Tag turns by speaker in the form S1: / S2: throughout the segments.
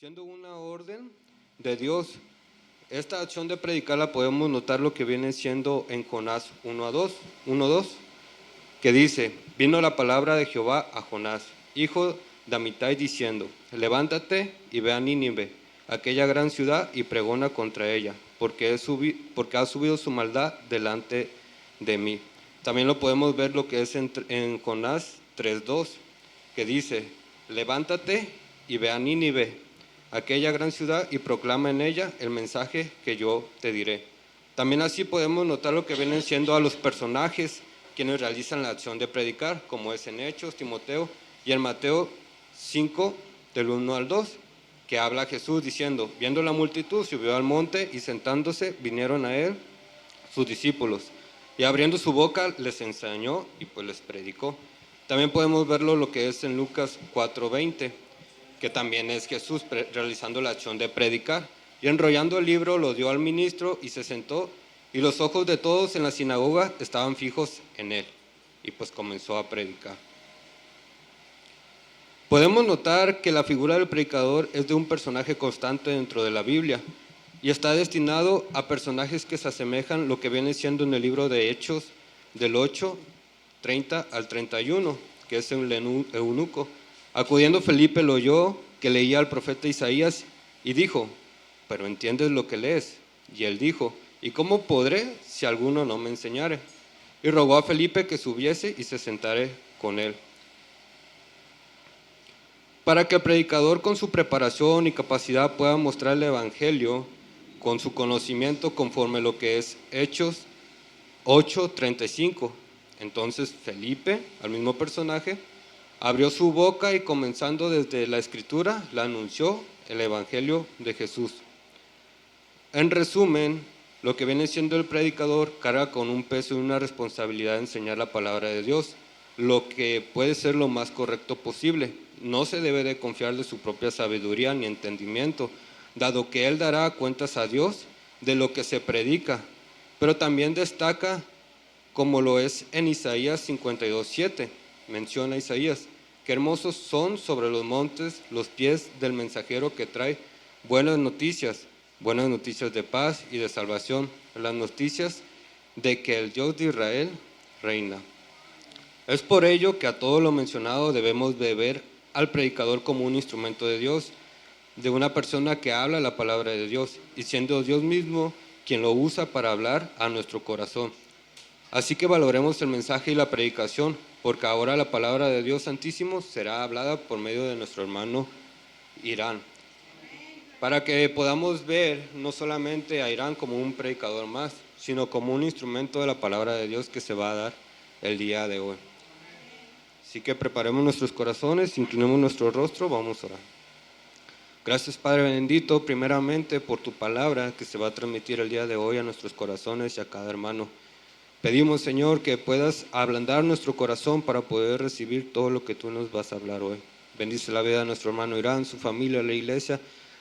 S1: Siendo una orden de Dios, esta acción de predicar la podemos notar lo que viene siendo en Jonás 1:2, que dice: vino la palabra de Jehová a Jonás, hijo de Amitai, diciendo: levántate y ve a Nínive, aquella gran ciudad, y pregona contra ella, porque ha subido su maldad delante de mí. También lo podemos ver lo que es en Jonás 3:2, que dice: levántate y ve a Nínive, aquella gran ciudad, y proclama en ella el mensaje que yo te diré. También así podemos notar lo que vienen siendo a los personajes quienes realizan la acción de predicar, como es en Hechos, Timoteo, y en Mateo 5, del 1 al 2, que habla Jesús diciendo: viendo la multitud, subió al monte, y sentándose vinieron a él sus discípulos, y abriendo su boca les enseñó y pues les predicó. También podemos verlo lo que es en Lucas 4:20, que también es Jesús realizando la acción de predicar. Y enrollando el libro lo dio al ministro y se sentó, y los ojos de todos en la sinagoga estaban fijos en él, y pues comenzó a predicar. Podemos notar que la figura del predicador es de un personaje constante dentro de la Biblia, y está destinado a personajes que se asemejan lo que viene siendo en el libro de Hechos del 8:30 al 31, que es un eunuco. Acudiendo Felipe lo oyó que leía al profeta Isaías y dijo: ¿pero entiendes lo que lees? Y él dijo: ¿y cómo podré si alguno no me enseñare? Y rogó a Felipe que subiese y se sentare con él. Para que el predicador, con su preparación y capacidad, pueda mostrar el evangelio con su conocimiento conforme lo que es Hechos 8:35. Entonces Felipe, al mismo personaje, abrió su boca y, comenzando desde la escritura, le anunció el evangelio de Jesús. En resumen, lo que viene siendo el predicador carga con un peso y una responsabilidad de enseñar la palabra de Dios, lo que puede ser lo más correcto posible. No se debe de confiar de su propia sabiduría ni entendimiento, dado que él dará cuentas a Dios de lo que se predica. Pero también destaca, como lo es en Isaías 52:7, menciona Isaías: qué hermosos son sobre los montes los pies del mensajero que trae buenas noticias de paz y de salvación, las noticias de que el Dios de Israel reina. Es por ello que a todo lo mencionado debemos de ver al predicador como un instrumento de Dios, de una persona que habla la palabra de Dios, y siendo Dios mismo quien lo usa para hablar a nuestro corazón. Así que valoremos el mensaje y la predicación, porque ahora la palabra de Dios Santísimo será hablada por medio de nuestro hermano Irán, para que podamos ver no solamente a Irán como un predicador más, sino como un instrumento de la palabra de Dios que se va a dar el día de hoy. Así que preparemos nuestros corazones, inclinemos nuestro rostro, vamos a orar. Gracias, Padre bendito, primeramente por tu palabra que se va a transmitir el día de hoy a nuestros corazones y a cada hermano. Pedimos, Señor, que puedas ablandar nuestro corazón para poder recibir todo lo que tú nos vas a hablar hoy. Bendice la vida de nuestro hermano Irán, su familia, la iglesia,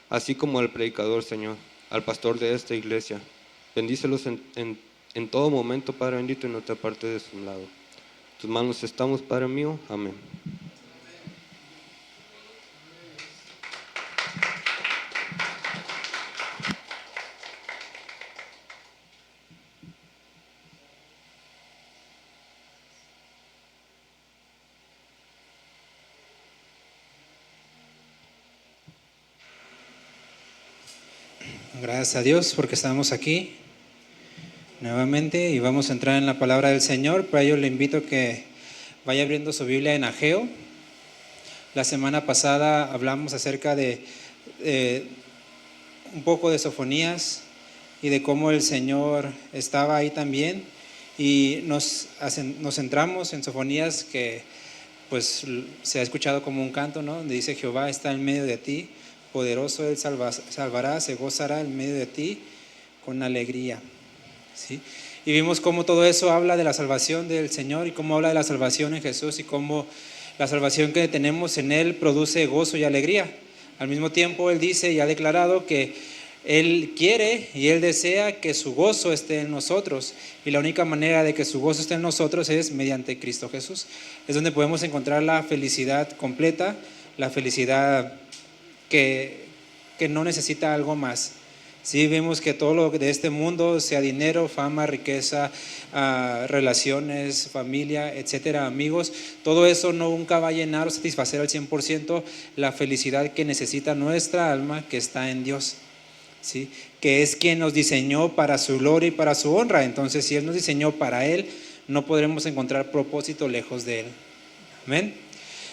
S1: así como al predicador, Señor, al pastor de esta iglesia. Bendícelos en todo momento, Padre bendito, y no te apartes de su lado. En tus manos estamos, Padre mío. Amén.
S2: Gracias a Dios porque estamos aquí nuevamente y vamos a entrar en la palabra del Señor. Para ello le invito a que vaya abriendo su Biblia en Ageo. La semana pasada hablamos acerca de un poco de Sofonías y de cómo el Señor estaba ahí también, y nos centramos en Sofonías, que pues se ha escuchado como un canto, ¿no? Donde dice: Jehová está en medio de ti, poderoso él salvará, se gozará en medio de ti con alegría. ¿Sí? Y vimos cómo todo eso habla de la salvación del Señor, y cómo habla de la salvación en Jesús, y cómo la salvación que tenemos en Él produce gozo y alegría. Al mismo tiempo Él dice y ha declarado que Él quiere y Él desea que su gozo esté en nosotros, y la única manera de que su gozo esté en nosotros es mediante Cristo Jesús. Es donde podemos encontrar la felicidad completa, la felicidad que que no necesita algo más. Sí, vemos que todo lo de este mundo, sea dinero, fama, riqueza, relaciones, familia, etcétera, amigos, todo eso nunca va a llenar o satisfacer al 100% la felicidad que necesita nuestra alma, que está en Dios, ¿sí? Que es quien nos diseñó para su gloria y para su honra. Entonces, si Él nos diseñó para Él, no podremos encontrar propósito lejos de Él. Amén.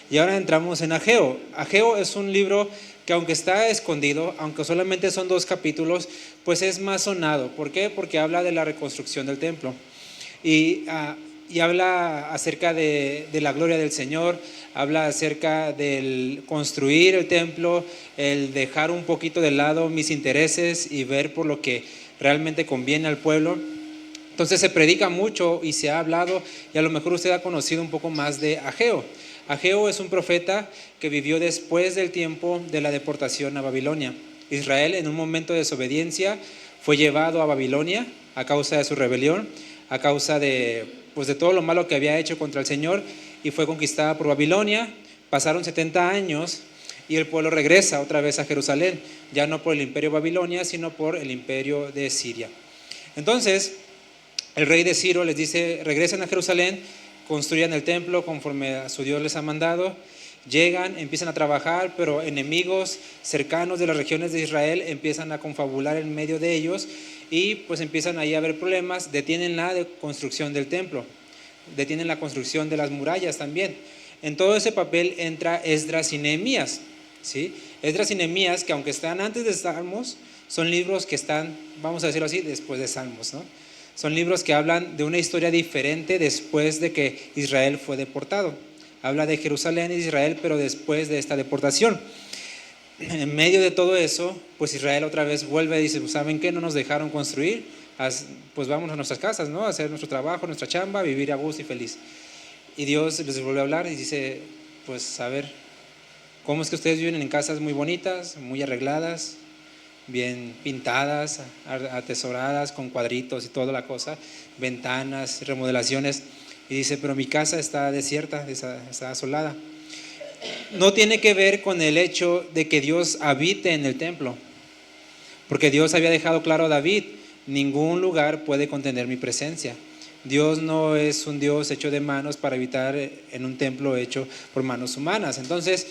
S2: Y ahora entramos en Ageo. Ageo es un libro que, aunque está escondido, aunque solamente son 2 capítulos, pues es más sonado. ¿Por qué? Porque habla de la reconstrucción del templo y habla acerca de la gloria del Señor, habla acerca del construir el templo, el dejar un poquito de lado mis intereses y ver por lo que realmente conviene al pueblo. Entonces se predica mucho y se ha hablado, y a lo mejor usted ha conocido un poco más de Ageo. Ageo es un profeta que vivió después del tiempo de la deportación a Babilonia. Israel, en un momento de desobediencia, fue llevado a Babilonia a causa de su rebelión, a causa de todo lo malo que había hecho contra el Señor, y fue conquistada por Babilonia. Pasaron 70 años y el pueblo regresa otra vez a Jerusalén, ya no por el imperio Babilonia, sino por el imperio de Siria. Entonces, el rey de Ciro les dice: regresen a Jerusalén, construyan el templo conforme a su Dios les ha mandado. Llegan, empiezan a trabajar, pero enemigos cercanos de las regiones de Israel empiezan a confabular en medio de ellos, y pues empiezan ahí a haber problemas. Detienen la construcción del templo, detienen la construcción de las murallas también. En todo ese papel entra Esdras y Nehemías, ¿sí? Esdras y Nehemías, que aunque están antes de Salmos, son libros que están, vamos a decirlo así, después de Salmos, ¿no? Son libros que hablan de una historia diferente después de que Israel fue deportado. Habla de Jerusalén y de Israel, pero después de esta deportación. En medio de todo eso, pues Israel otra vez vuelve y dice: pues, ¿saben qué? No nos dejaron construir, pues vámonos a nuestras casas, ¿no? A hacer nuestro trabajo, nuestra chamba, vivir a gusto y feliz. Y Dios les vuelve a hablar y dice: pues a ver, ¿cómo es que ustedes viven en casas muy bonitas, muy arregladas, bien pintadas, atesoradas, con cuadritos y toda la cosa, ventanas, remodelaciones? Y dice: pero mi casa está desierta, está asolada. No tiene que ver con el hecho de que Dios habite en el templo, porque Dios había dejado claro a David: ningún lugar puede contener mi presencia. Dios no es un Dios hecho de manos para habitar en un templo hecho por manos humanas. Entonces,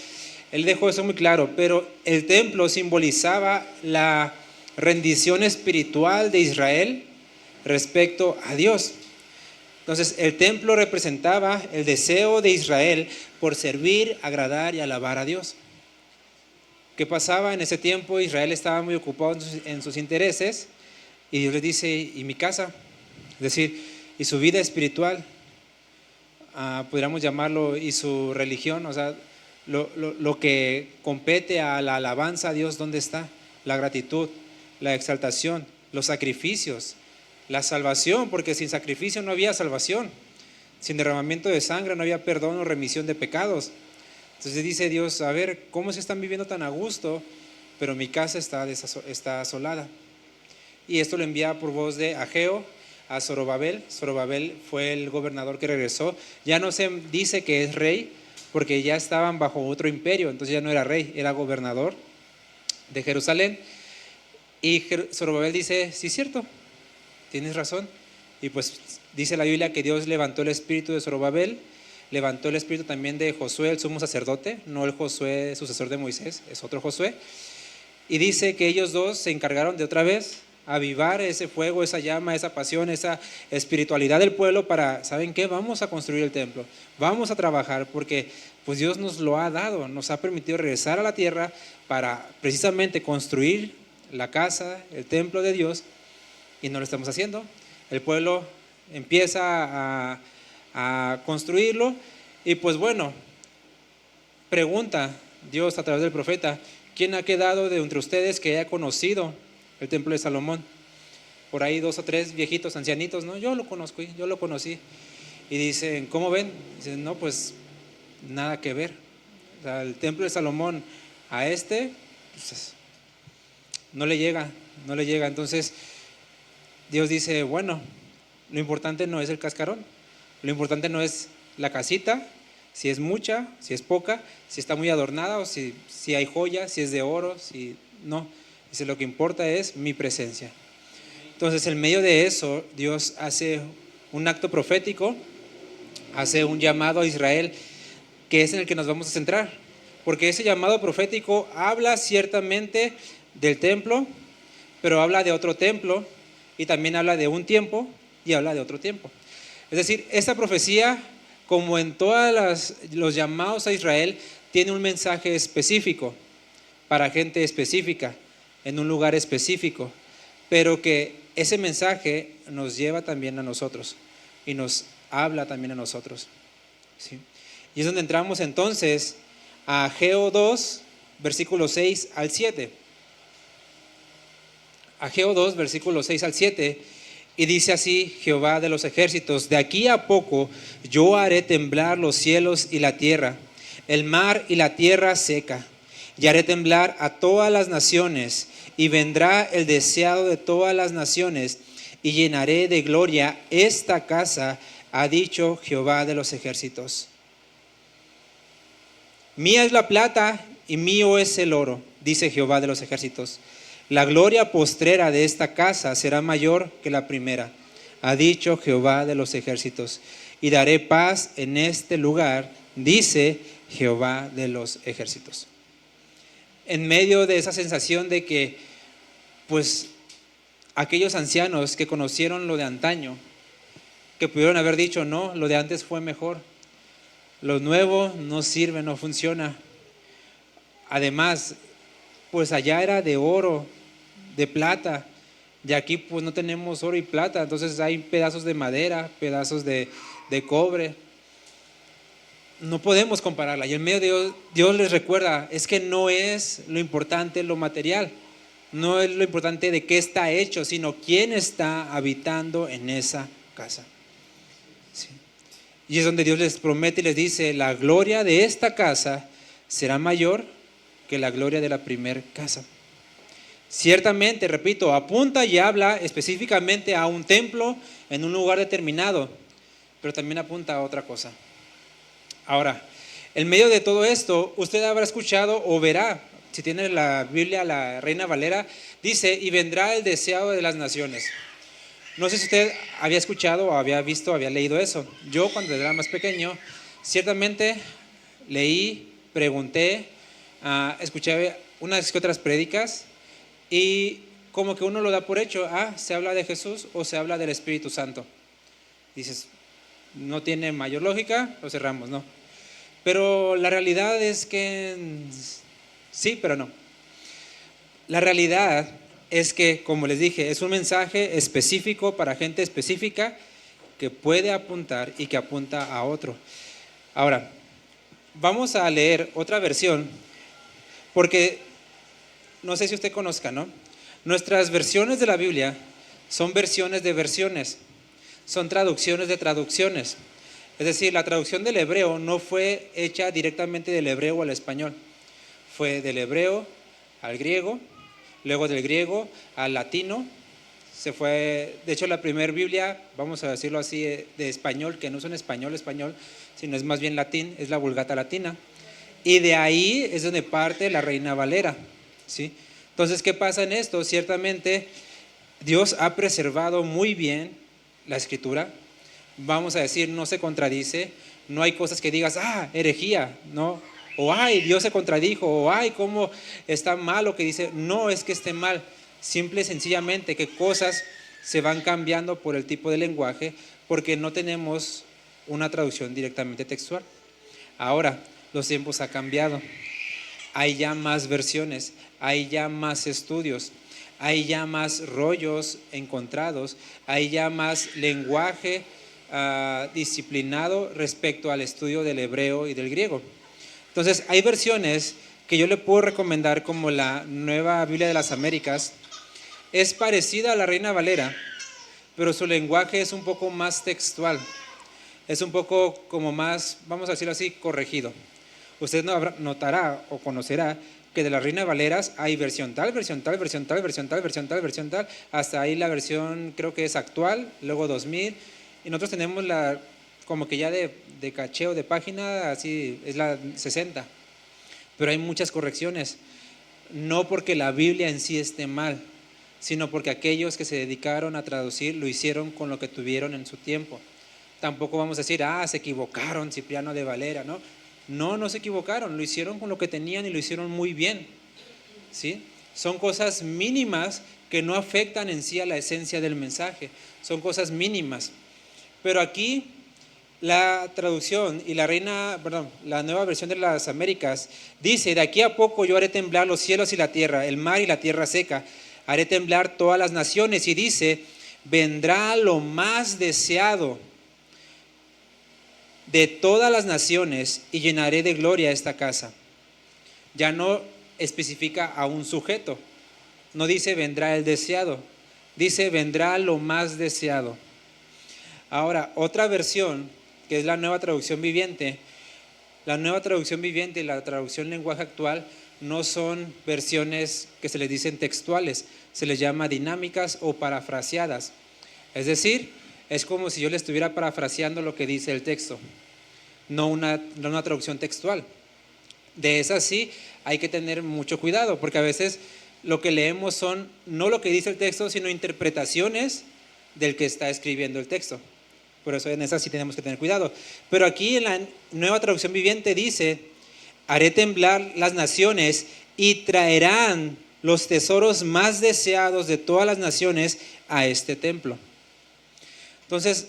S2: Él dejó eso muy claro, pero el templo simbolizaba la rendición espiritual de Israel respecto a Dios. Entonces, el templo representaba el deseo de Israel por servir, agradar y alabar a Dios. ¿Qué pasaba en ese tiempo? Israel estaba muy ocupado en sus intereses, y Dios le dice: ¿y mi casa? Es decir, ¿y su vida espiritual? Podríamos llamarlo, ¿y su religión? O sea, lo que compete a la alabanza a Dios, ¿dónde está? La gratitud, la exaltación, los sacrificios, la salvación, porque sin sacrificio no había salvación, sin derramamiento de sangre no había perdón o remisión de pecados. Entonces dice Dios: a ver, ¿cómo se están viviendo tan a gusto, pero mi casa está asolada? Y esto lo envía por voz de Ageo a Zorobabel. Zorobabel fue el gobernador que regresó. Ya no se dice que es rey, porque ya estaban bajo otro imperio, entonces ya no era rey, era gobernador de Jerusalén. Y Zorobabel dice: sí, es cierto, tienes razón. Y pues dice la Biblia que Dios levantó el espíritu de Zorobabel, levantó el espíritu también de Josué, el sumo sacerdote, no el Josué sucesor de Moisés, es otro Josué. Y dice que ellos dos se encargaron de otra vez avivar ese fuego, esa llama, esa pasión, esa espiritualidad del pueblo para: ¿saben qué? Vamos a construir el templo, vamos a trabajar, porque pues Dios nos lo ha dado, nos ha permitido regresar a la tierra para precisamente construir la casa, el templo de Dios, y no lo estamos haciendo. El pueblo empieza a construirlo, y pues bueno, pregunta Dios a través del profeta: ¿quién ha quedado de entre ustedes que haya conocido el templo de Salomón? Por ahí 2 o 3 viejitos, ancianitos, ¿no? Yo lo conozco, yo lo conocí. Y dicen: ¿cómo ven? Dicen: no, pues nada que ver. O sea, el templo de Salomón a pues, no le llega. Entonces Dios dice: bueno, lo importante no es el cascarón, lo importante no es la casita, si es mucha, si es poca, si está muy adornada, o si hay joyas, si es de oro, si No, dice, lo que importa es mi presencia. Entonces, en medio de eso, Dios hace un acto profético, hace un llamado a Israel, que es en el que nos vamos a centrar, porque ese llamado profético habla ciertamente del templo, pero habla de otro templo, y también habla de un tiempo y habla de otro tiempo. Es decir, esta profecía, como en todos los llamados a Israel, tiene un mensaje específico para gente específica, en un lugar específico, pero que ese mensaje nos lleva también a nosotros y nos habla también a nosotros, ¿sí? Y es donde entramos entonces a Ageo 2, versículos 6 al 7. Ageo 2, versículos 6 al 7, y dice así Jehová de los ejércitos: de aquí a poco yo haré temblar los cielos y la tierra, el mar y la tierra seca, y haré temblar a todas las naciones, y vendrá el deseado de todas las naciones, y llenaré de gloria esta casa, ha dicho Jehová de los ejércitos. Mía es la plata y mío es el oro, dice Jehová de los ejércitos. La gloria postrera de esta casa será mayor que la primera, ha dicho Jehová de los ejércitos. Y daré paz en este lugar, dice Jehová de los ejércitos. En medio de esa sensación de que, pues, aquellos ancianos que conocieron lo de antaño, que pudieron haber dicho, no, lo de antes fue mejor, lo nuevo no sirve, no funciona. Además, pues allá era de oro, de plata, y aquí pues no tenemos oro y plata, entonces hay pedazos de madera, pedazos de cobre. No podemos compararla. Y en medio de Dios les recuerda, es que no es lo importante lo material, no es lo importante de qué está hecho, sino quién está habitando en esa casa. Sí. Y es donde Dios les promete y les dice, la gloria de esta casa será mayor que la gloria de la primer casa. Ciertamente, repito, apunta y habla específicamente a un templo en un lugar determinado, pero también apunta a otra cosa. Ahora, en medio de todo esto, usted habrá escuchado o verá, si tiene la Biblia, la Reina Valera, dice, y vendrá el deseado de las naciones. No sé si usted había escuchado o había visto, había leído eso. Yo cuando era más pequeño, ciertamente leí, pregunté, escuché unas que otras prédicas y como que uno lo da por hecho, se habla de Jesús o se habla del Espíritu Santo. Dices, no tiene mayor lógica, lo cerramos, ¿no? Pero la realidad es que sí, pero no. La realidad es que, como les dije, es un mensaje específico para gente específica que puede apuntar y que apunta a otro. Ahora, vamos a leer otra versión, porque no sé si usted conozca, ¿no? Nuestras versiones de la Biblia son versiones de versiones, son traducciones de traducciones. Es decir, la traducción del hebreo no fue hecha directamente del hebreo al español, fue del hebreo al griego, luego del griego al latino. Se fue, de hecho, la primera Biblia, vamos a decirlo así, de español, que no es un español, sino es más bien latín, es la Vulgata Latina. Y de ahí es donde parte la Reina Valera, ¿sí? Entonces, ¿qué pasa en esto? Ciertamente, Dios ha preservado muy bien la Escritura. Vamos a decir, no se contradice, no hay cosas que digas, herejía, ¿no? O Dios se contradijo, o cómo está mal lo que dice. No es que esté mal, simple y sencillamente que cosas se van cambiando por el tipo de lenguaje, porque no tenemos una traducción directamente textual. Ahora, los tiempos han cambiado, hay ya más versiones, hay ya más estudios, hay ya más rollos encontrados, hay ya más lenguaje disciplinado respecto al estudio del hebreo y del griego. Entonces, hay versiones que yo le puedo recomendar, como la Nueva Biblia de las Américas. Es parecida a la Reina Valera, pero su lenguaje es un poco más textual, es un poco como más, vamos a decirlo así, corregido. Usted notará o conocerá que de las Reina Valeras hay versión tal, versión tal, versión tal, versión tal, versión tal, versión tal, hasta ahí la versión creo que es actual, luego 2000, y nosotros tenemos la como que ya de cacheo de página, así es la 60, pero hay muchas correcciones. no porque la Biblia en sí esté mal, sino porque aquellos que se dedicaron a traducir lo hicieron con lo que tuvieron en su tiempo. Tampoco vamos a decir, se equivocaron Cipriano de Valera, ¿no? No, no se equivocaron, lo hicieron con lo que tenían y lo hicieron muy bien, ¿sí? Son cosas mínimas que no afectan en sí a la esencia del mensaje, son cosas mínimas. Pero aquí la traducción y la Nueva Versión de las Américas dice: de aquí a poco yo haré temblar los cielos y la tierra, el mar y la tierra seca, haré temblar todas las naciones, y dice: vendrá lo más deseado de todas las naciones y llenaré de gloria esta casa. Ya no especifica a un sujeto, no dice vendrá el deseado, dice vendrá lo más deseado. Ahora, otra versión, que es la Nueva Traducción Viviente, la Nueva Traducción Viviente y la traducción lenguaje actual no son versiones que se les dicen textuales, se les llama dinámicas o parafraseadas. Es decir, es como si yo le estuviera parafraseando lo que dice el texto, no una traducción textual. De esas sí hay que tener mucho cuidado, porque a veces lo que leemos son no lo que dice el texto, sino interpretaciones del que está escribiendo el texto. Por eso en esas sí tenemos que tener cuidado. Pero aquí en la Nueva Traducción Viviente dice: haré temblar las naciones y traerán los tesoros más deseados de todas las naciones a este templo. Entonces,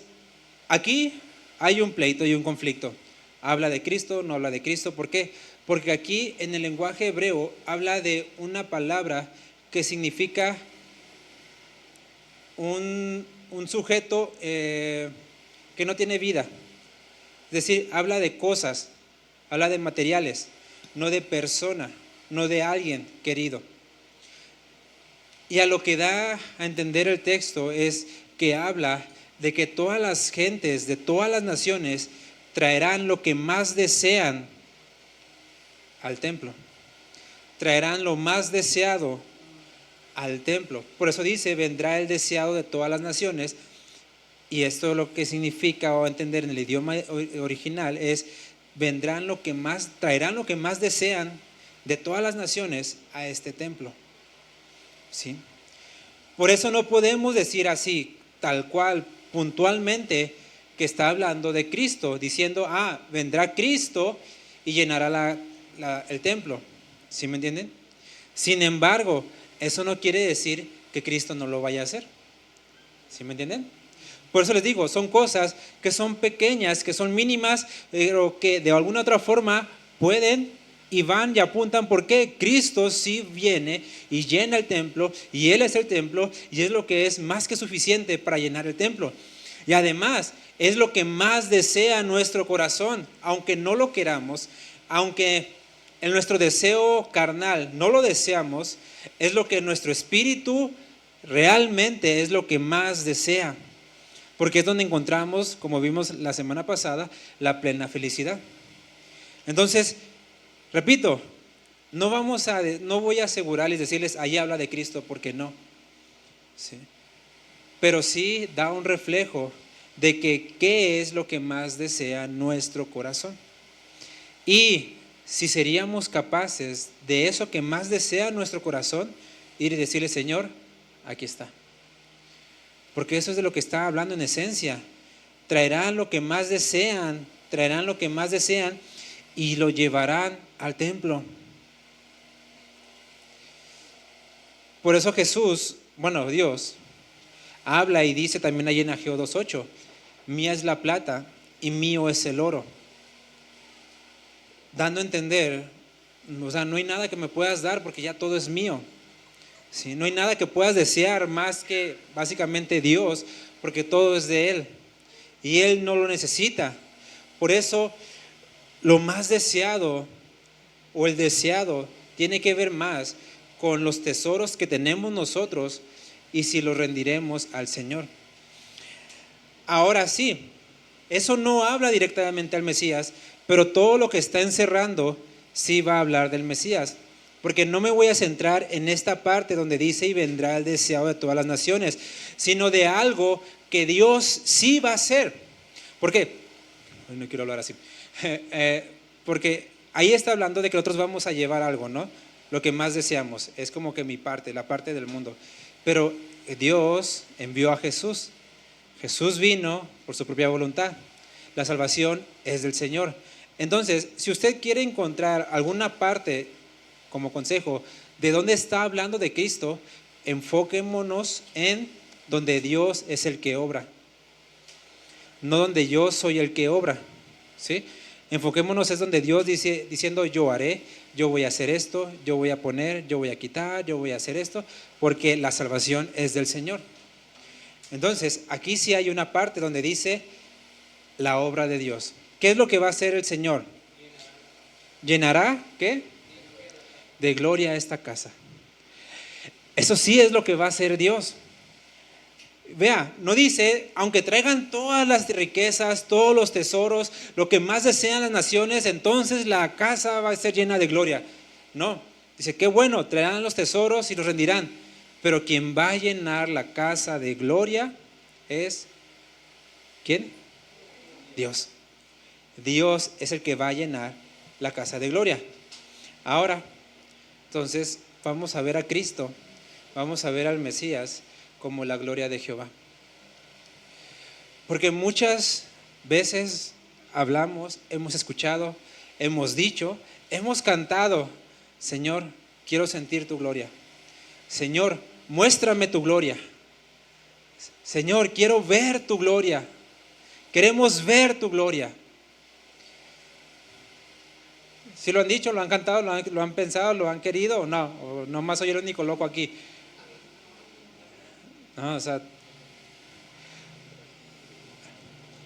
S2: aquí hay un pleito y un conflicto. ¿Habla de Cristo? ¿No habla de Cristo? ¿Por qué? Porque aquí en el lenguaje hebreo habla de una palabra que significa un sujeto que no tiene vida. Es decir, habla de cosas, habla de materiales, no de persona, no de alguien querido. Y a lo que da a entender el texto es que habla de que todas las gentes de todas las naciones traerán lo que más desean al templo. Traerán lo más deseado al templo. Por eso dice: vendrá el deseado de todas las naciones. Y esto lo que significa, o entender en el idioma original, es traerán lo que más desean de todas las naciones a este templo. ¿Sí? Por eso no podemos decir así, tal cual, puntualmente, que está hablando de Cristo, diciendo: vendrá Cristo y llenará el templo. ¿Sí me entienden? Sin embargo, eso no quiere decir que Cristo no lo vaya a hacer. ¿Sí me entienden? Por eso les digo, son cosas que son pequeñas, que son mínimas, pero que de alguna otra forma pueden y van y apuntan, porque Cristo sí viene y llena el templo, y Él es el templo, y es lo que es más que suficiente para llenar el templo. Y además es lo que más desea nuestro corazón, aunque no lo queramos, aunque en nuestro deseo carnal no lo deseamos, es lo que nuestro espíritu realmente es lo que más desea. Porque es donde encontramos, como vimos la semana pasada, la plena felicidad. Entonces, repito, no voy a asegurarles, decirles, ahí habla de Cristo, porque no. ¿Sí? Pero sí da un reflejo de que qué es lo que más desea nuestro corazón. Y si seríamos capaces de eso que más desea nuestro corazón, ir y decirle: Señor, aquí está. Porque eso es de lo que está hablando en esencia. Traerán lo que más desean y lo llevarán al templo. Por eso Dios habla y dice también ahí en Ageo 2:8: mía es la plata y mío es el oro. Dando a entender, no hay nada que me puedas dar porque ya todo es mío. ¿Sí? No hay nada que puedas desear más que básicamente Dios, porque todo es de Él y Él no lo necesita. Por eso lo más deseado o el deseado tiene que ver más con los tesoros que tenemos nosotros y si los rendiremos al Señor. Ahora sí, eso no habla directamente al Mesías, pero todo lo que está encerrando sí va a hablar del Mesías. Porque no me voy a centrar en esta parte donde dice: y vendrá el deseado de todas las naciones, sino de algo que Dios sí va a hacer. ¿Por qué? No quiero hablar así. Porque ahí está hablando de que nosotros vamos a llevar algo, ¿no? lo que más deseamos, es como que mi parte, la parte del mundo. Pero Dios envió a Jesús. Jesús vino por su propia voluntad. La salvación es del Señor. Entonces, si usted quiere encontrar alguna parte, como consejo, de dónde está hablando de Cristo, enfoquémonos en donde Dios es el que obra, no donde yo soy el que obra, ¿sí? Enfoquémonos es donde Dios dice, diciendo yo haré, yo voy a hacer esto, yo voy a poner, yo voy a quitar, yo voy a hacer esto, porque la salvación es del Señor. Entonces, aquí sí hay una parte donde dice la obra de Dios. ¿Qué es lo que va a hacer el Señor? ¿Llenará qué? De gloria esta casa. Eso sí es lo que va a hacer Dios. Vea, no dice, aunque traigan todas las riquezas, todos los tesoros, lo que más desean las naciones, entonces la casa va a ser llena de gloria. No, dice, qué bueno, traerán los tesoros y los rendirán. Pero quien va a llenar la casa de gloria es, ¿quién? Dios. Dios es el que va a llenar la casa de gloria. Ahora, entonces, vamos a ver a Cristo, vamos a ver al Mesías como la gloria de Jehová. Porque muchas veces hablamos, hemos escuchado, hemos dicho, hemos cantado, Señor, quiero sentir tu gloria. Señor, muéstrame tu gloria. Señor, quiero ver tu gloria. Queremos ver tu gloria. ¿Sí lo han dicho, lo han cantado, lo han pensado, lo han querido o no? ¿O nomás soy el único loco aquí? No, o sea,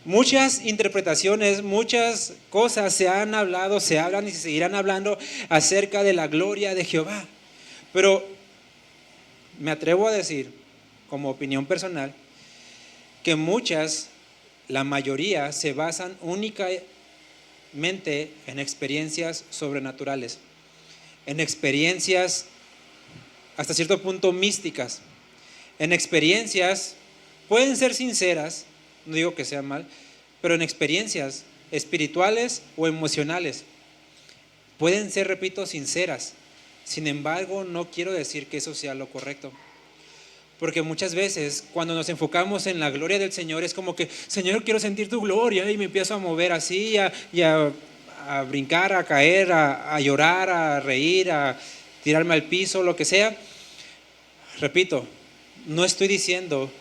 S2: muchas interpretaciones, muchas cosas se han hablado, se hablan y se seguirán hablando acerca de la gloria de Jehová. Pero me atrevo a decir, como opinión personal, que muchas, la mayoría, se basan únicamente en experiencias sobrenaturales, en experiencias hasta cierto punto místicas, en experiencias, pueden ser sinceras, no digo que sea mal, pero en experiencias espirituales o emocionales, pueden ser, repito, sinceras. Sin embargo, no quiero decir que eso sea lo correcto. Porque muchas veces cuando nos enfocamos en la gloria del Señor es como que, Señor, quiero sentir tu gloria, y me empiezo a mover así, a brincar, a caer, a llorar, a reír, a tirarme al piso, lo que sea. Repito, no estoy diciendo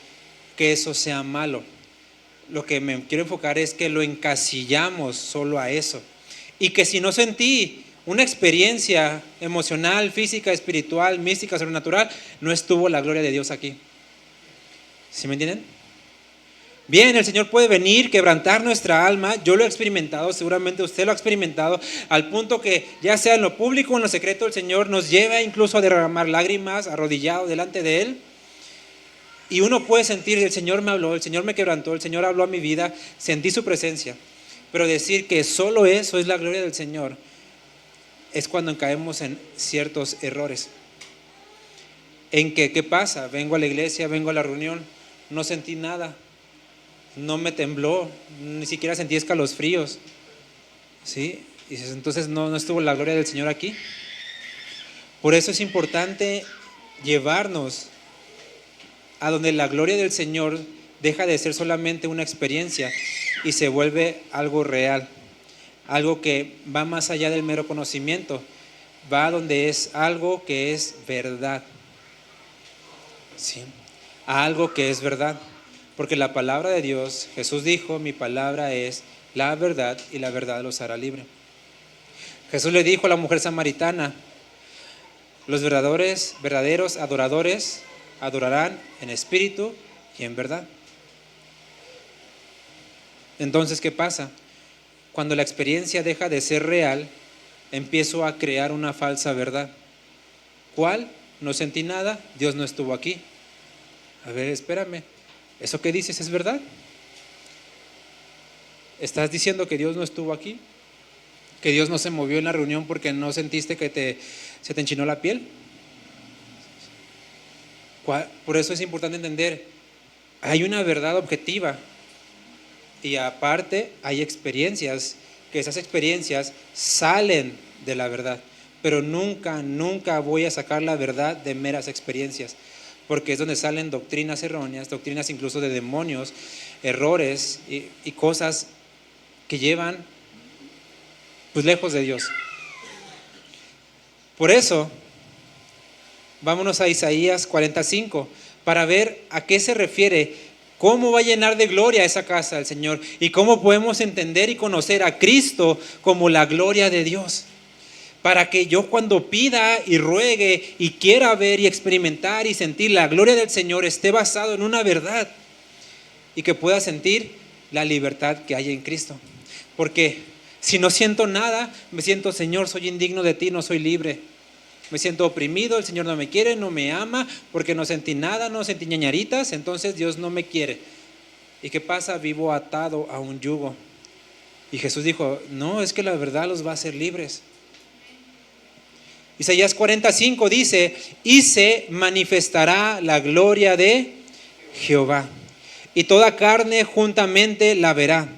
S2: que eso sea malo. Lo que me quiero enfocar es que lo encasillamos solo a eso. Y que si no sentí una experiencia emocional, física, espiritual, mística, sobrenatural, no estuvo la gloria de Dios aquí. ¿Sí me entienden? Bien, el Señor puede venir, quebrantar nuestra alma. Yo lo he experimentado, seguramente usted lo ha experimentado, al punto que ya sea en lo público o en lo secreto, el Señor nos lleva incluso a derramar lágrimas, arrodillado delante de Él. Y uno puede sentir, el Señor me habló, el Señor me quebrantó, el Señor habló a mi vida, sentí su presencia. Pero decir que solo eso es la gloria del Señor es cuando caemos en ciertos errores. En que, ¿qué pasa? Vengo a la iglesia, vengo a la reunión, no sentí nada, no me tembló, ni siquiera sentí escalofríos, ¿sí? Y dices, entonces no estuvo la gloria del Señor aquí. Por eso es importante llevarnos a donde la gloria del Señor deja de ser solamente una experiencia y se vuelve algo real, algo que va más allá del mero conocimiento, va a donde es algo que es verdad, ¿sí? A algo que es verdad, porque la palabra de Dios, Jesús dijo, mi palabra es la verdad y la verdad los hará libre. Jesús le dijo a la mujer samaritana, los verdaderos adoradores adorarán en espíritu y en verdad. Entonces, ¿qué pasa? Cuando la experiencia deja de ser real, empiezo a crear una falsa verdad. ¿Cuál? No sentí nada, Dios no estuvo aquí. A ver, espérame, ¿eso que dices es verdad? ¿Estás diciendo que Dios no estuvo aquí? ¿Que Dios no se movió en la reunión porque no sentiste que se te enchinó la piel? Por eso es importante entender, hay una verdad objetiva y aparte hay experiencias, que esas experiencias salen de la verdad. pero nunca voy a sacar la verdad de meras experiencias, porque es donde salen doctrinas erróneas, doctrinas incluso de demonios, errores y cosas que llevan pues lejos de Dios. Por eso, vámonos a Isaías 45 para ver a qué se refiere, cómo va a llenar de gloria esa casa del Señor y cómo podemos entender y conocer a Cristo como la gloria de Dios. Para que yo cuando pida y ruegue y quiera ver y experimentar y sentir la gloria del Señor esté basado en una verdad y que pueda sentir la libertad que hay en Cristo. Porque si no siento nada, me siento, Señor, soy indigno de ti, no soy libre. Me siento oprimido, el Señor no me quiere, no me ama, porque no sentí nada, no sentí ñañaritas, entonces Dios no me quiere. ¿Y qué pasa? Vivo atado a un yugo. Y Jesús dijo, no, es que la verdad los va a hacer libres. Isaías 45 dice, y se manifestará la gloria de Jehová, y toda carne juntamente la verá,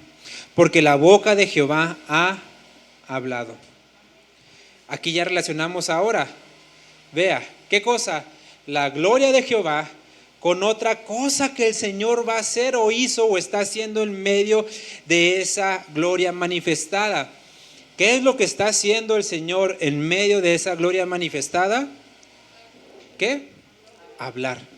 S2: porque la boca de Jehová ha hablado. Aquí ya relacionamos ahora, vea, ¿qué cosa? La gloria de Jehová con otra cosa que el Señor va a hacer o hizo o está haciendo en medio de esa gloria manifestada. ¿Qué es lo que está haciendo el Señor en medio de esa gloria manifestada? ¿Qué? Hablar.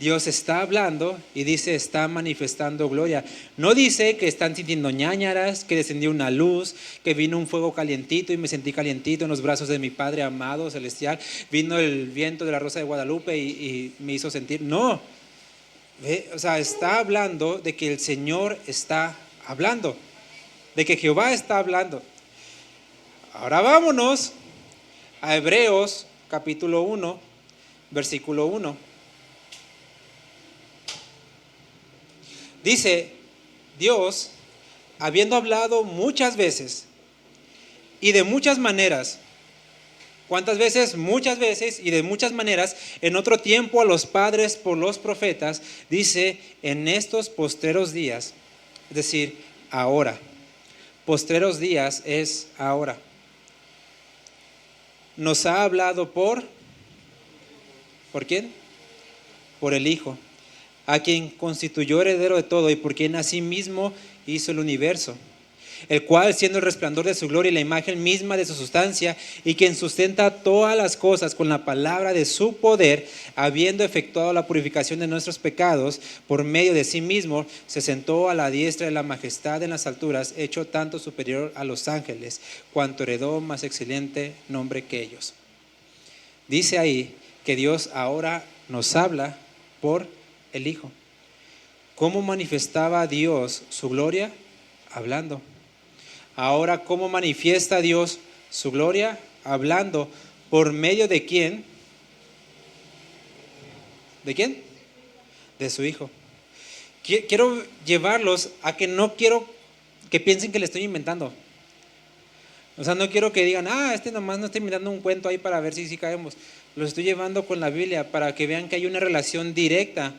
S2: Dios está hablando y dice, está manifestando gloria. No dice que están sintiendo ñáñaras, que descendió una luz, que vino un fuego calientito y me sentí calientito en los brazos de mi Padre amado, celestial. Vino el viento de la Rosa de Guadalupe y me hizo sentir. No. O sea, está hablando de que el Señor está hablando, de que Jehová está hablando. Ahora vámonos a Hebreos capítulo 1, versículo 1. Dice, Dios, habiendo hablado muchas veces y de muchas maneras, ¿cuántas veces? Muchas veces y de muchas maneras, en otro tiempo a los padres por los profetas, dice, en estos postreros días, es decir, ahora. Postreros días es ahora. Nos ha hablado ¿por quién? Por el Hijo, a quien constituyó heredero de todo y por quien asimismo hizo el universo, el cual siendo el resplandor de su gloria y la imagen misma de su sustancia, y quien sustenta todas las cosas con la palabra de su poder, habiendo efectuado la purificación de nuestros pecados por medio de sí mismo, se sentó a la diestra de la majestad en las alturas, hecho tanto superior a los ángeles, cuanto heredó más excelente nombre que ellos. Dice ahí que Dios ahora nos habla por el Hijo. ¿Cómo manifestaba Dios su gloria? Hablando. Ahora, ¿cómo manifiesta Dios su gloria? Hablando. ¿Por medio de quién? ¿De quién? De su Hijo. Quiero llevarlos a que no quiero que piensen que le estoy inventando. O sea, no quiero que digan, nomás no estoy inventando un cuento ahí para ver si caemos. Los estoy llevando con la Biblia para que vean que hay una relación directa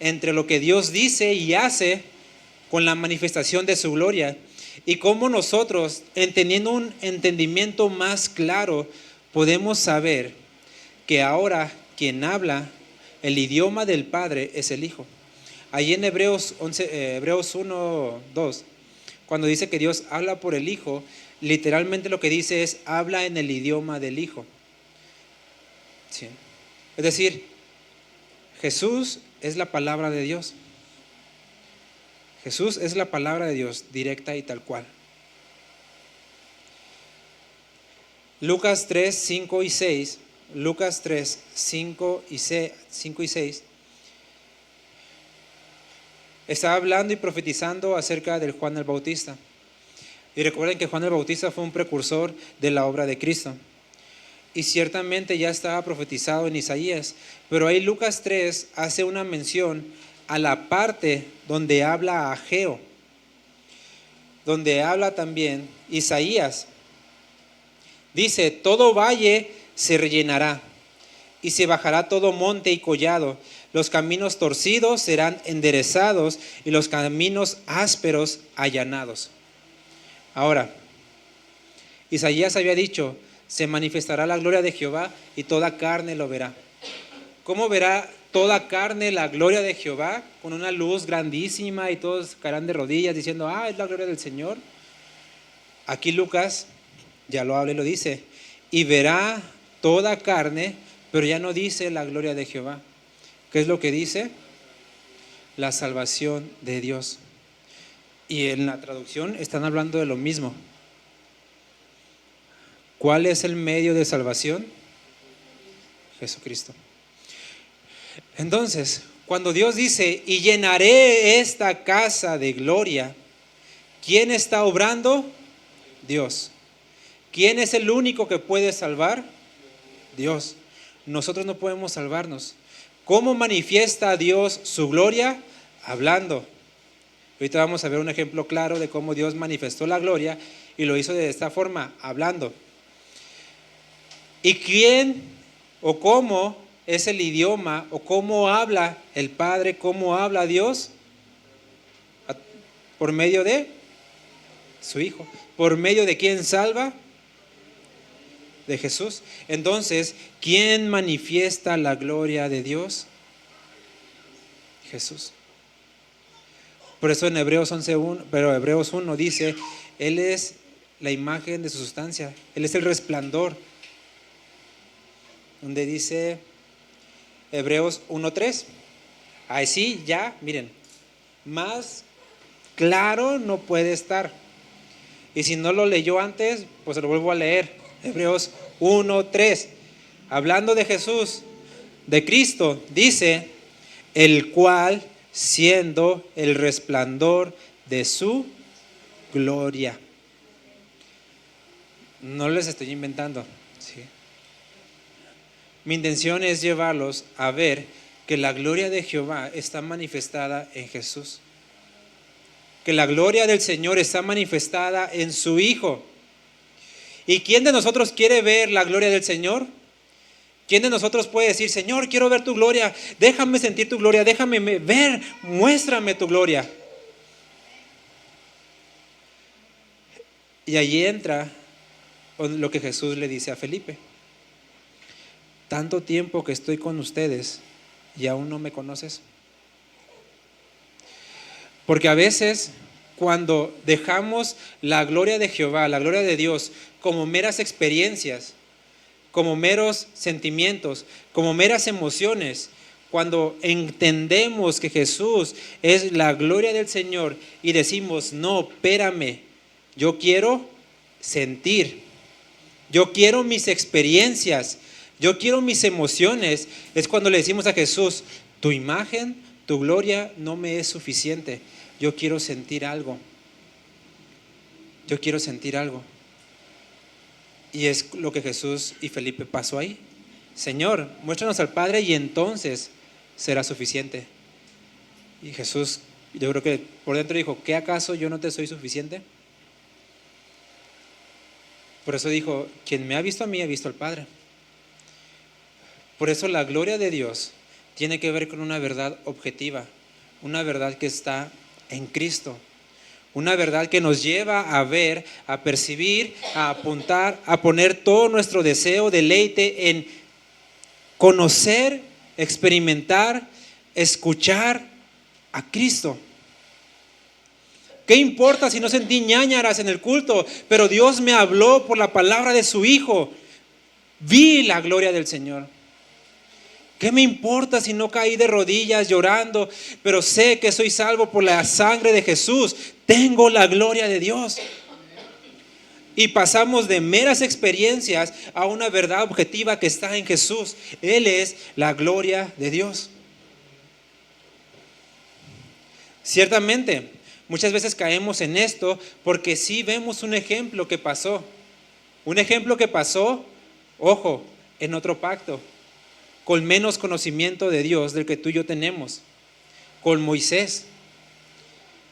S2: entre lo que Dios dice y hace con la manifestación de su gloria, y cómo nosotros, teniendo un entendimiento más claro, podemos saber que ahora quien habla el idioma del Padre es el Hijo. Ahí en Hebreos 1, 2, cuando dice que Dios habla por el Hijo, literalmente lo que dice es, habla en el idioma del Hijo. ¿Sí? Es decir, Jesús es la palabra de Dios. Jesús es la palabra de Dios, directa y tal cual. Lucas 3, 5 y 6. Lucas 3, 5 y 6. Está hablando y profetizando acerca del Juan el Bautista. Y recuerden que Juan el Bautista fue un precursor de la obra de Cristo. Y ciertamente ya estaba profetizado en Isaías, pero ahí Lucas 3 hace una mención a la parte donde habla Ageo, donde habla también Isaías. Dice, todo valle se rellenará y se bajará todo monte y collado, los caminos torcidos serán enderezados y los caminos ásperos allanados. Ahora, Isaías había dicho, se manifestará la gloria de Jehová y toda carne lo verá. ¿Cómo verá toda carne la gloria de Jehová? Con una luz grandísima y todos caerán de rodillas diciendo, es la gloria del Señor. Aquí Lucas ya lo habla y lo dice, y verá toda carne, pero ya no dice la gloria de Jehová. ¿Qué es lo que dice? La salvación de Dios. Y en la traducción están hablando de lo mismo. ¿Cuál es el medio de salvación? Jesucristo. Entonces, cuando Dios dice, y llenaré esta casa de gloria, ¿quién está obrando? Dios. ¿Quién es el único que puede salvar? Dios. Nosotros no podemos salvarnos. ¿Cómo manifiesta Dios su gloria? Hablando. Ahorita vamos a ver un ejemplo claro de cómo Dios manifestó la gloria y lo hizo de esta forma, hablando. ¿Y quién o cómo es el idioma o cómo habla el Padre, cómo habla Dios? Por medio de su Hijo. ¿Por medio de quién salva? De Jesús. Entonces, ¿quién manifiesta la gloria de Dios? Jesús. Por eso en Hebreos 11:1, pero Hebreos 1 dice, Él es la imagen de su sustancia, Él es el resplandor. Donde dice Hebreos 1:3. Así ya, miren, más claro no puede estar. Y si no lo leyó antes, pues lo vuelvo a leer. Hebreos 1:3. Hablando de Jesús, de Cristo, dice, el cual siendo el resplandor de su gloria. No les estoy inventando, ¿sí? Mi intención es llevarlos a ver que la gloria de Jehová está manifestada en Jesús. Que la gloria del Señor está manifestada en su Hijo. ¿Y quién de nosotros quiere ver la gloria del Señor? ¿Quién de nosotros puede decir, Señor, quiero ver tu gloria, déjame sentir tu gloria, déjame ver, muéstrame tu gloria? Y allí entra lo que Jesús le dice a Felipe. Tanto tiempo que estoy con ustedes y aún no me conoces. Porque a veces cuando dejamos la gloria de Jehová, la gloria de Dios, como meras experiencias, como meros sentimientos, como meras emociones, cuando entendemos que Jesús es la gloria del Señor y decimos, no, espérame, yo quiero sentir, yo quiero mis experiencias, yo quiero mis emociones, es cuando le decimos a Jesús, tu imagen, tu gloria no me es suficiente, yo quiero sentir algo, yo quiero sentir algo. Y es lo que Jesús y Felipe pasó ahí. Señor, muéstranos al Padre y entonces será suficiente. Y Jesús, yo creo que por dentro dijo, ¿qué acaso yo no te soy suficiente? Por eso dijo, quien me ha visto a mí ha visto al Padre. Por eso la gloria de Dios tiene que ver con una verdad objetiva, una verdad que está en Cristo. Una verdad que nos lleva a ver, a percibir, a apuntar, a poner todo nuestro deseo, deleite en conocer, experimentar, escuchar a Cristo. ¿Qué importa si no sentí ñáñaras en el culto? Pero Dios me habló por la palabra de su Hijo. Vi la gloria del Señor. ¿Qué me importa si no caí de rodillas llorando? Pero sé que soy salvo por la sangre de Jesús. Tengo la gloria de Dios. Y pasamos de meras experiencias a una verdad objetiva que está en Jesús. Él es la gloria de Dios. Ciertamente, muchas veces caemos en esto porque sí vemos un ejemplo que pasó. Un ejemplo que pasó, ojo, en otro pacto. Con menos conocimiento de Dios del que tú y yo tenemos, con Moisés.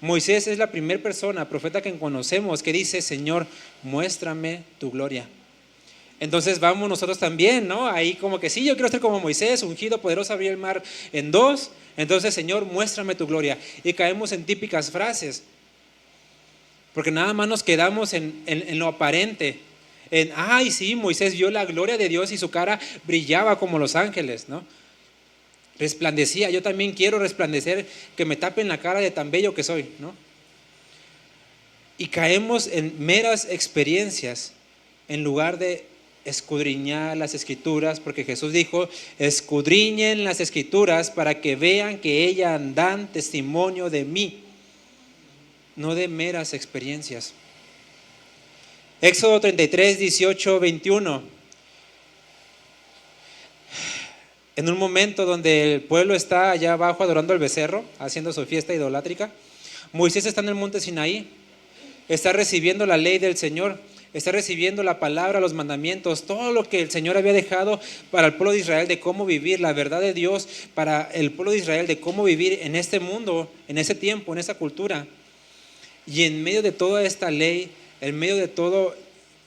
S2: Moisés es la primera persona, profeta que conocemos, que dice, Señor, muéstrame tu gloria. Entonces vamos nosotros también, ¿no? Ahí como que sí, yo quiero ser como Moisés, ungido, poderoso, abrir el mar en dos. Entonces, Señor, muéstrame tu gloria. Y caemos en típicas frases, porque nada más nos quedamos en lo aparente, ay, sí, Moisés vio la gloria de Dios y su cara brillaba como los ángeles, ¿no? Resplandecía. Yo también quiero resplandecer, que me tapen la cara de tan bello que soy, ¿no? Y caemos en meras experiencias en lugar de escudriñar las escrituras, porque Jesús dijo: escudriñen las escrituras para que vean que ellas dan testimonio de mí, no de meras experiencias. Éxodo 33, 18, 21. En un momento donde el pueblo está allá abajo adorando al becerro, haciendo su fiesta idolátrica, Moisés está en el monte Sinaí, está recibiendo la ley del Señor, está recibiendo la palabra, los mandamientos, todo lo que el Señor había dejado para el pueblo de Israel de cómo vivir, la verdad de Dios para el pueblo de Israel de cómo vivir en este mundo, en ese tiempo, en esa cultura. Y en medio de toda esta ley, en medio de todos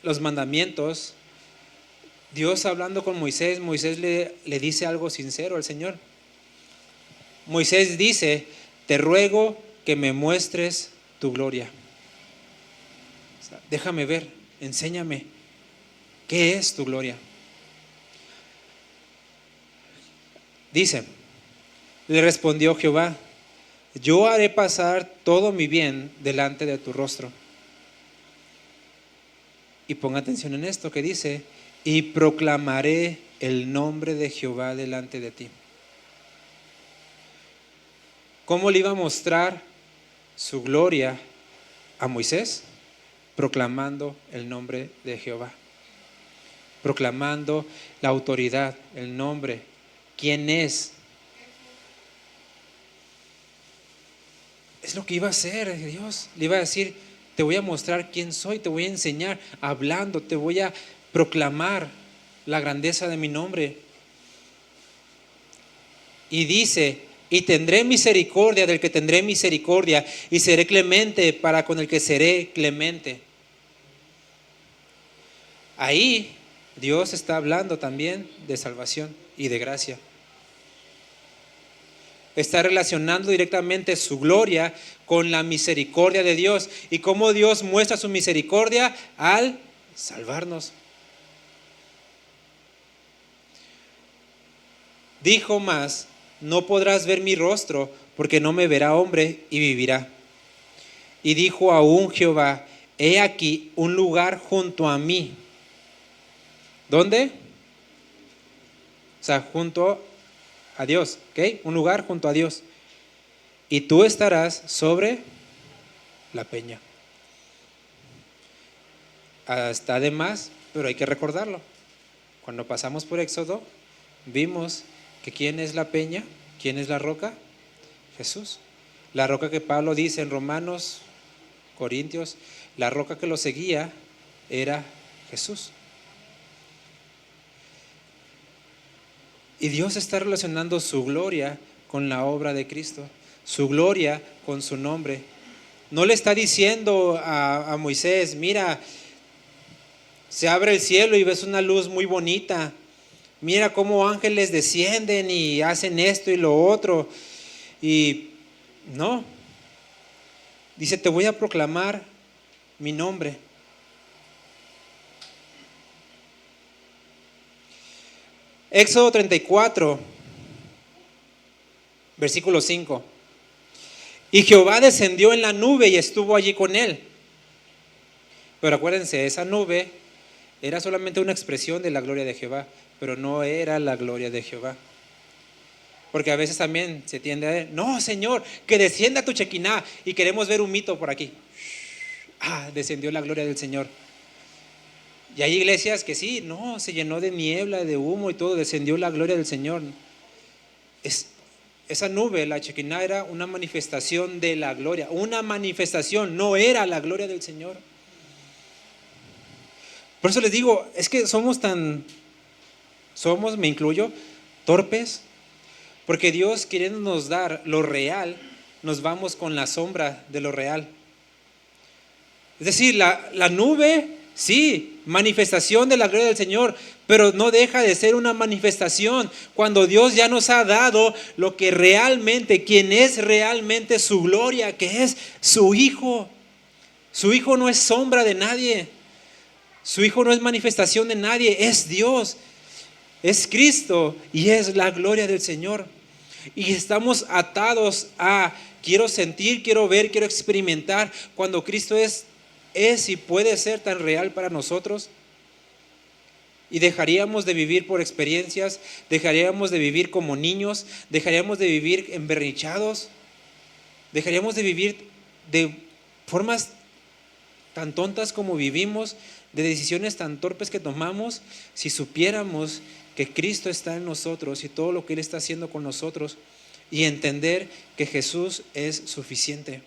S2: los mandamientos, Dios hablando con Moisés, Moisés le dice algo sincero al Señor. Moisés dice: te ruego que me muestres tu gloria. O sea, déjame ver, enséñame, ¿qué es tu gloria? Dice, le respondió Jehová: yo haré pasar todo mi bien delante de tu rostro. Y ponga atención en esto que dice: y proclamaré el nombre de Jehová delante de ti. ¿Cómo le iba a mostrar su gloria a Moisés? Proclamando el nombre de Jehová, proclamando la autoridad, el nombre, quién es. Es lo que iba a hacer Dios. Le iba a decir: te voy a mostrar quién soy, te voy a enseñar hablando, te voy a proclamar la grandeza de mi nombre. Y dice: y tendré misericordia del que tendré misericordia, y seré clemente para con el que seré clemente. Ahí Dios está hablando también de salvación y de gracia. Está relacionando directamente su gloria con la misericordia de Dios. ¿Y cómo Dios muestra su misericordia? Al salvarnos. Dijo más: no podrás ver mi rostro, porque no me verá hombre y vivirá. Y dijo aún Jehová: he aquí un lugar junto a mí. ¿Dónde? O sea, junto a Dios, ¿ok? Un lugar junto a Dios. Y tú estarás sobre la peña. Está de más, pero hay que recordarlo. Cuando pasamos por Éxodo, vimos que ¿quién es la peña? ¿Quién es la roca? Jesús. La roca que Pablo dice en Romanos, Corintios, la roca que lo seguía era Jesús. Y Dios está relacionando su gloria con la obra de Cristo, su gloria con su nombre. No le está diciendo a Moisés: mira, se abre el cielo y ves una luz muy bonita. Mira cómo ángeles descienden y hacen esto y lo otro. Y no. Dice: te voy a proclamar mi nombre. Éxodo 34, versículo 5. Y Jehová descendió en la nube y estuvo allí con él. Pero acuérdense, esa nube era solamente una expresión de la gloria de Jehová, pero no era la gloria de Jehová. Porque a veces también se tiende a decir: no, Señor, que descienda tu Chequiná, y queremos ver un mito por aquí. Descendió la gloria del Señor. Y hay iglesias que sí, no, se llenó de niebla, de humo y todo, descendió la gloria del Señor. Esa nube, la Chequiná, era una manifestación de la gloria, una manifestación, no era la gloria del Señor. Por eso les digo, es que somos, me incluyo, torpes, porque Dios, queriéndonos dar lo real, nos vamos con la sombra de lo real. Es decir, la nube, sí, manifestación de la gloria del Señor, pero no deja de ser una manifestación cuando Dios ya nos ha dado lo que realmente, quien es realmente su gloria, que es su Hijo. Su Hijo no es sombra de nadie. Su Hijo no es manifestación de nadie, es Dios, es Cristo y es la gloria del Señor. Y estamos atados a quiero sentir, quiero ver, quiero experimentar cuando Cristo es y puede ser tan real para nosotros. Y dejaríamos de vivir por experiencias, dejaríamos de vivir como niños, dejaríamos de vivir emberrinchados, dejaríamos de vivir de formas tan tontas como vivimos, de decisiones tan torpes que tomamos, si supiéramos que Cristo está en nosotros y todo lo que Él está haciendo con nosotros, y entender que Jesús es suficiente.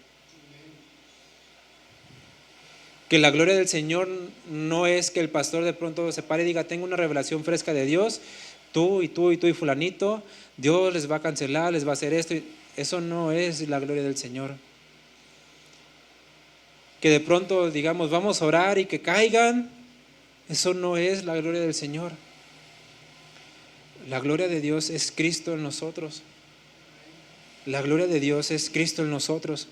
S2: Que la gloria del Señor no es que el pastor de pronto se pare y diga, tengo una revelación fresca de Dios, tú y tú y tú y fulanito, Dios les va a cancelar, les va a hacer esto. Eso no es la gloria del Señor. Que de pronto digamos, vamos a orar y que caigan, eso no es la gloria del Señor. La gloria de Dios es Cristo en nosotros. La gloria de Dios es Cristo en nosotros.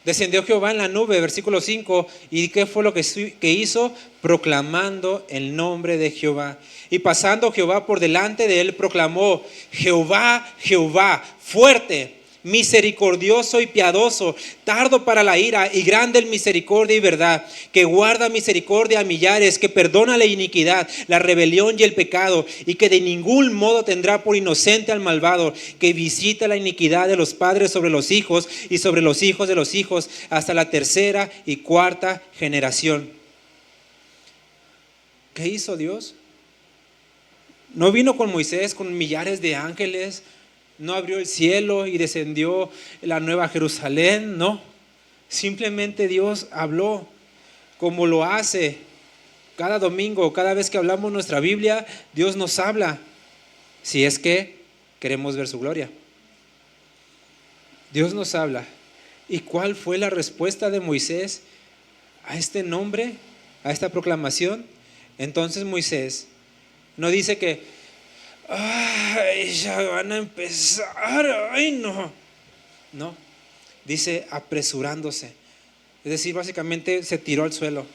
S2: Descendió Jehová en la nube, versículo 5, ¿y qué fue lo que hizo? Proclamando el nombre de Jehová. Y pasando Jehová por delante de él, proclamó, Jehová, Jehová, fuerte, misericordioso y piadoso, tardo para la ira y grande en misericordia y verdad, que guarda misericordia a millares, que perdona la iniquidad, la rebelión y el pecado, y que de ningún modo tendrá por inocente al malvado, que visita la iniquidad de los padres sobre los hijos y sobre los hijos de los hijos, hasta la tercera y cuarta generación. ¿Qué hizo Dios? No vino con Moisés con millares de ángeles, no abrió el cielo y descendió la nueva Jerusalén, no. Simplemente Dios habló como lo hace cada domingo, cada vez que hablamos nuestra Biblia, Dios nos habla, si es que queremos ver su gloria. Dios nos habla. ¿Y cuál fue la respuesta de Moisés a este nombre, a esta proclamación? Entonces Moisés no dice que ay, ya van a empezar, ay no. No, dice apresurándose. Es decir, básicamente se tiró al suelo.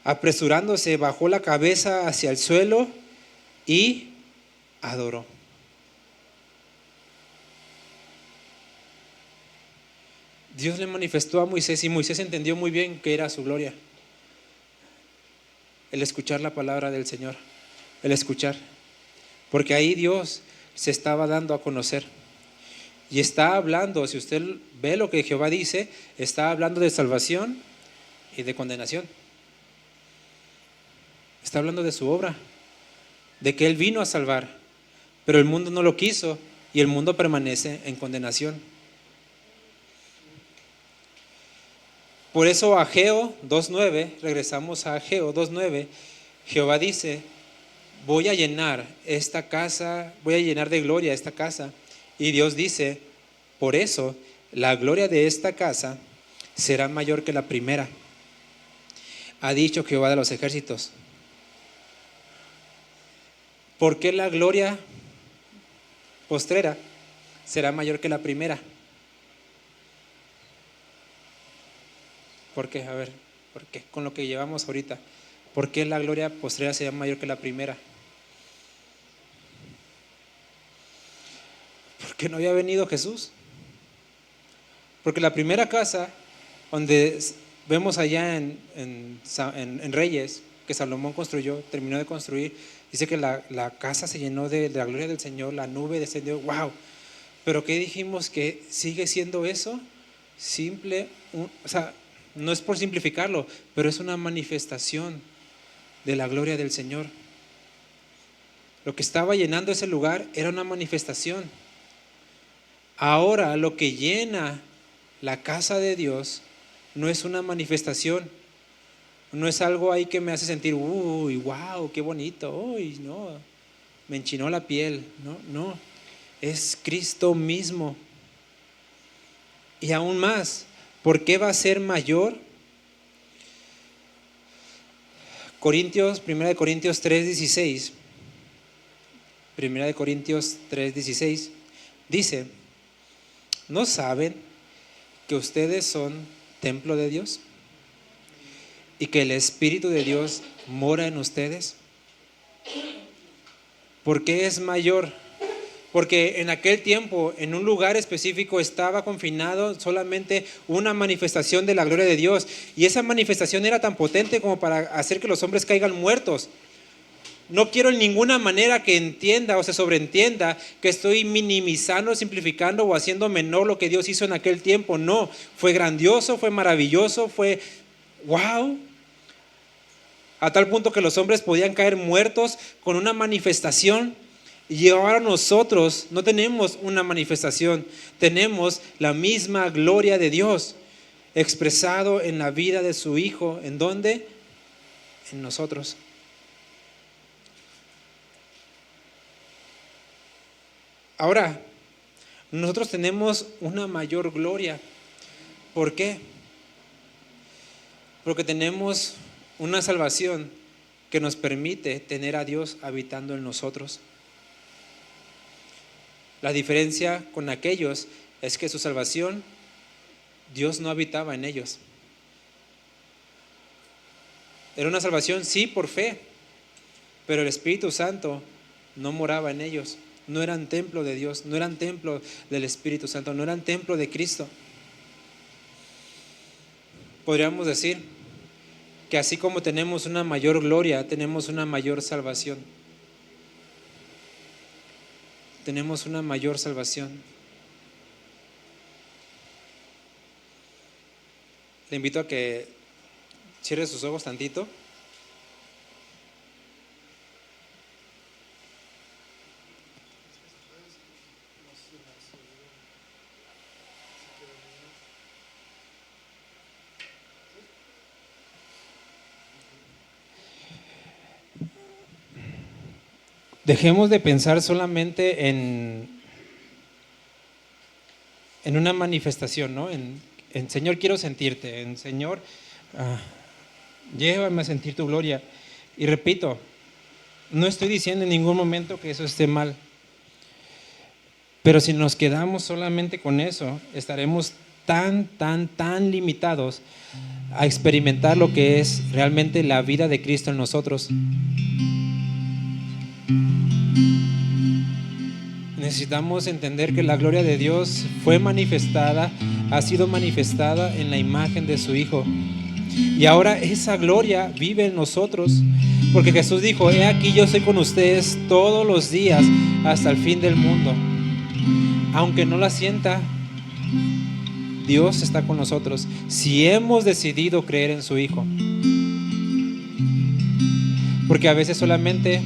S2: Apresurándose, bajó la cabeza hacia el suelo y adoró. Dios le manifestó a Moisés y Moisés entendió muy bien que era su gloria. El escuchar la palabra del Señor. El escuchar, porque ahí Dios se estaba dando a conocer y está hablando, si usted ve lo que Jehová dice, está hablando de salvación y de condenación. Está hablando de su obra, de que Él vino a salvar, pero el mundo no lo quiso y el mundo permanece en condenación. Por eso Ageo 2:9, regresamos a Ageo 2:9, Jehová dice, voy a llenar esta casa, voy a llenar de gloria esta casa. Y Dios dice, por eso la gloria de esta casa será mayor que la primera. Ha dicho Jehová de los ejércitos. ¿Por qué la gloria postrera será mayor que la primera? ¿Por qué? A ver, ¿por qué? Con lo que llevamos ahorita. ¿Por qué la gloria postrera será mayor que la primera? Porque no había venido Jesús. Porque la primera casa, donde vemos allá en Reyes, que Salomón construyó, terminó de construir, dice que la casa se llenó de la gloria del Señor, la nube descendió, wow. Pero ¿qué dijimos? Que sigue siendo eso, simple, o sea, no es por simplificarlo, pero es una manifestación de la gloria del Señor. Lo que estaba llenando ese lugar era una manifestación. Ahora lo que llena la casa de Dios no es una manifestación, no es algo ahí que me hace sentir, uy, wow, qué bonito, uy, no, me enchinó la piel, no, es Cristo mismo. Y aún más, ¿por qué va a ser mayor? 1 Corintios 3:16, 1 Corintios 3:16 dice, ¿no saben que ustedes son templo de Dios y que el Espíritu de Dios mora en ustedes? ¿Por qué es mayor? Porque en aquel tiempo, en un lugar específico, estaba confinado solamente una manifestación de la gloria de Dios, y esa manifestación era tan potente como para hacer que los hombres caigan muertos. No quiero en ninguna manera que entienda o se sobreentienda que estoy minimizando, simplificando o haciendo menor lo que Dios hizo en aquel tiempo. No, fue grandioso, fue maravilloso, fue wow. A tal punto que los hombres podían caer muertos con una manifestación. Y ahora nosotros no tenemos una manifestación, tenemos la misma gloria de Dios expresado en la vida de su Hijo. ¿En dónde? En nosotros. Ahora, nosotros tenemos una mayor gloria. ¿Por qué? Porque tenemos una salvación que nos permite tener a Dios habitando en nosotros. La diferencia con aquellos es que su salvación, Dios no habitaba en ellos. Era una salvación, sí, por fe, pero el Espíritu Santo no moraba en ellos. No eran templo de Dios, no eran templo del Espíritu Santo, no eran templo de Cristo. Podríamos decir que así como tenemos una mayor gloria, tenemos una mayor salvación. Tenemos una mayor salvación. Le invito a que cierre sus ojos tantito. Dejemos de pensar solamente en una manifestación, ¿no? En Señor, quiero sentirte, en Señor, llévame a sentir tu gloria. Y repito, no estoy diciendo en ningún momento que eso esté mal, pero si nos quedamos solamente con eso, estaremos tan limitados a experimentar lo que es realmente la vida de Cristo en nosotros. Necesitamos entender que la gloria de Dios fue manifestada, ha sido manifestada en la imagen de su Hijo. Y ahora esa gloria vive en nosotros, porque Jesús dijo: he aquí, yo estoy con ustedes todos los días hasta el fin del mundo. Aunque no la sienta, Dios está con nosotros si hemos decidido creer en su Hijo. Porque a veces solamente